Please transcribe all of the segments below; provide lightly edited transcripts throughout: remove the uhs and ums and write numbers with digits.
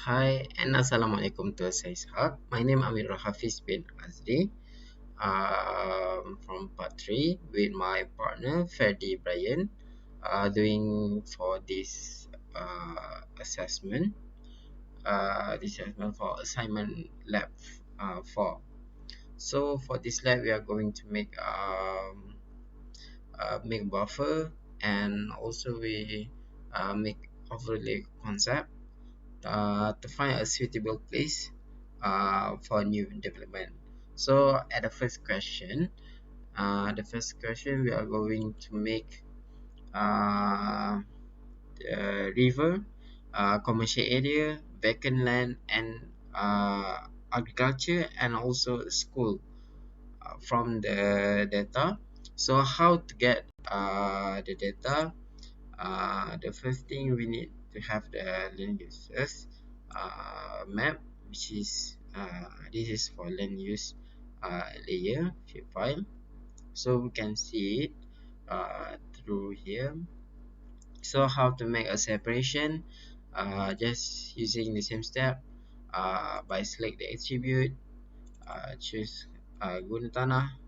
Hi and Assalamualaikum to saya Ishak. My name Amirul Hafiz bin Azri from part 3 with my partner FERDY Brian doing for this assessment for assignment lab 4. So for this lab we are going to make buffer, and also we make overlay concept to find a suitable place for new development. So at the first question we are going to make the river, commercial area, vacant land, and agriculture, and also school from the data. So how to get the data? The first thing we need to have the land uses map, which is this is for land use layer file, so we can see it through here. So how to make a separation? Just using the same step by select the attribute, choose guna tanah.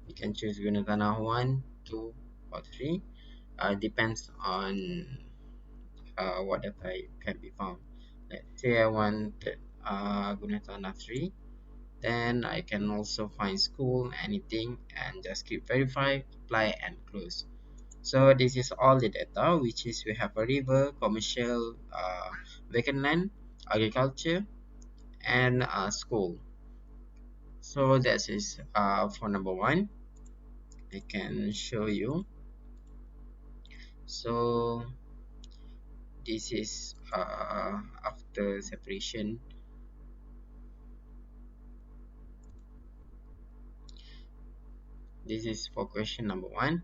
You can choose guna tanah 1, 2, or 3. Depends on what data can be found. Let's say I wanted guna tanah 3, then I can also find school, anything, and just click verify, apply, and close. So this is all the data, which is we have a river, commercial, vacant land, agriculture, and school. So that is for number 1. I can show you. So this is after separation. This is for question number 1.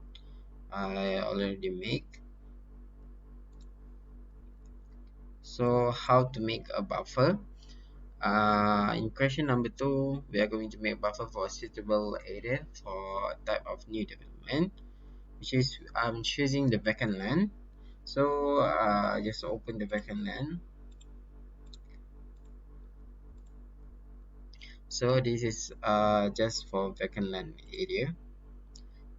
I already make. So how to make a buffer? In question number 2, we are going to make buffer for a suitable area for type of new development, which is I'm choosing the vacant land. So just open the vacant land. So this is just for vacant land area,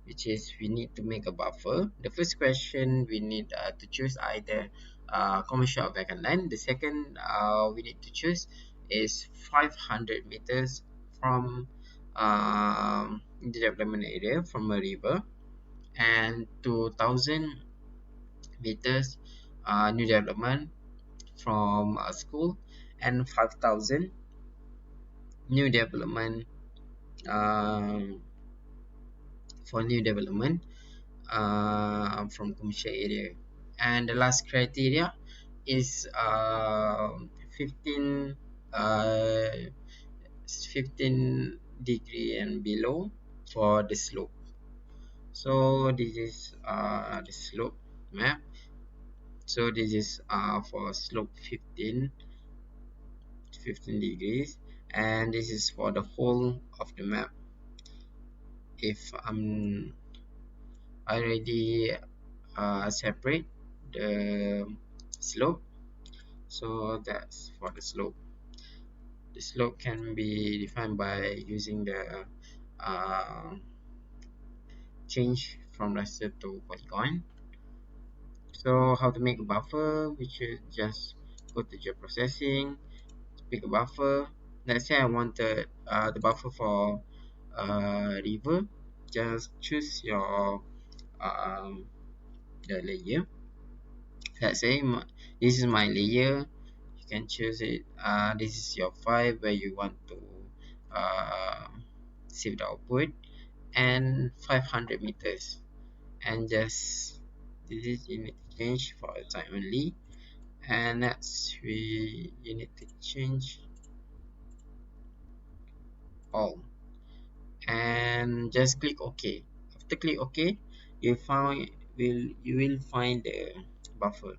which is we need to make a buffer. The first question we need to choose either commercial or vacant land. The second we need to choose is 500 meters from the development area from a river, and 2000 meters new development from a school, and 5000 new development um, for new development from commercial area. And the last criteria is 15 uh, 15 degree and below for the slope. So this is the slope map. So this is for slope 15 degrees, and this is for the whole of the map. If I'm already separate the slope, so that's for the slope. The slope can be defined by using the change from raster to polygon. So how to make a buffer? We should just go to geoprocessing, pick a buffer. Let's say I wanted the buffer for river. Just choose your the layer. Let's say this is my layer. You can choose it. This is your file where you want to uh, save the output, and 500 meters, and just this is you need to change for a time only. And next you need to change all, and just click OK. After click OK, you will find the buffer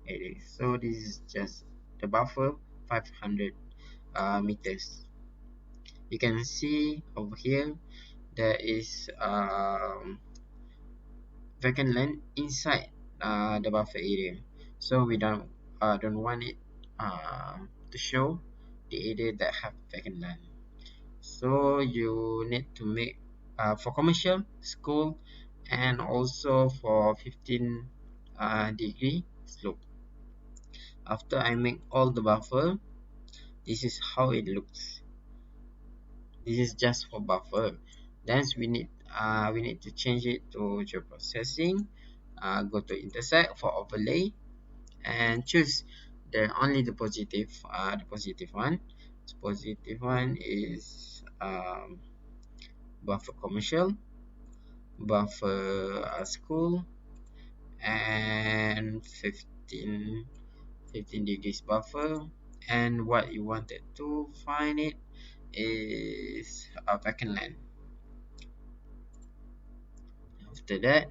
area. So this is just the buffer 500 meters. You can see over here there is vacant land inside the buffer area, so we don't want it to show the area that have vacant land. So you need to make for commercial, school, and also for 15 degree slope. After I make all the buffer, this is how it looks. This is just for buffer. Then we need to change it to geoprocessing. Go to intersect for overlay and choose the positive one. The positive one is buffer commercial, buffer school, and 15 degrees buffer. And what you wanted to find it is a vacant land. After that,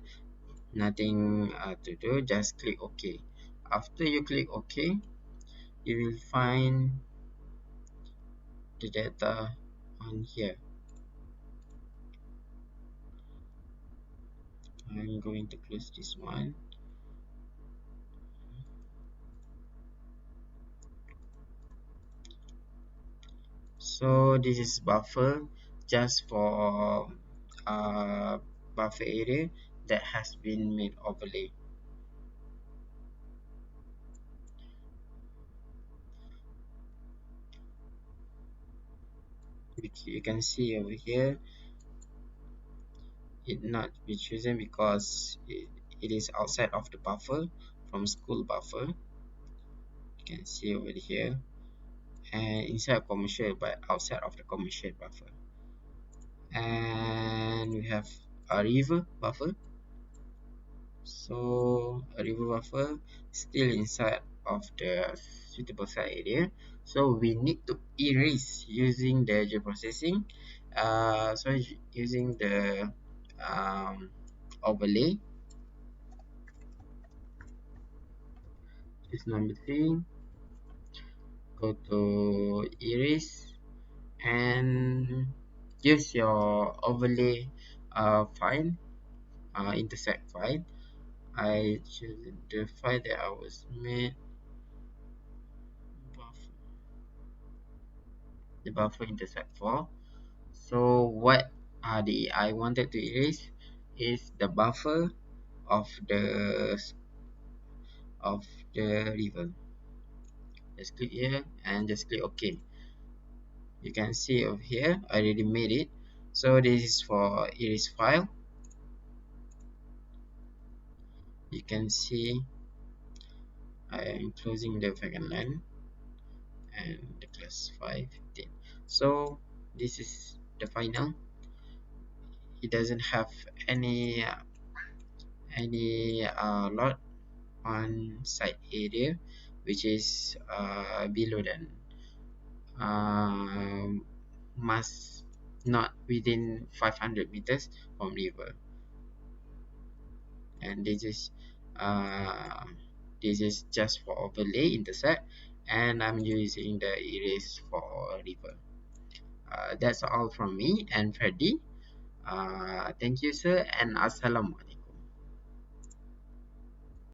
nothing to do, just click OK. After you click OK, you will find the data on here. I'm going to close this one. So this is buffer just for buffer area that has been made overlay. You can see over here it not be chosen because it is outside of the buffer from school buffer. You can see over here, and inside commercial but outside of the commercial buffer. And we have a river buffer. So a river buffer still inside of the suitable site area, so we need to erase using the geoprocessing. So using the overlay, is number 3. Go to erase and use your overlay file, intersect file. I choose the file that I was made, the buffer intersect for. So what are the I wanted to erase is the buffer of the river. Just click here and just click OK. You can see over here I already made it. So this is for erase file. You can see I am closing the vacant line and the class 515. So this is the final. It doesn't have any lot on site area which is below than must not within 500 meters from river. And uh, this is just for overlay intersect, and I'm using the erase for river. That's all from me and Freddy. Thank you, sir, and assalamualaikum.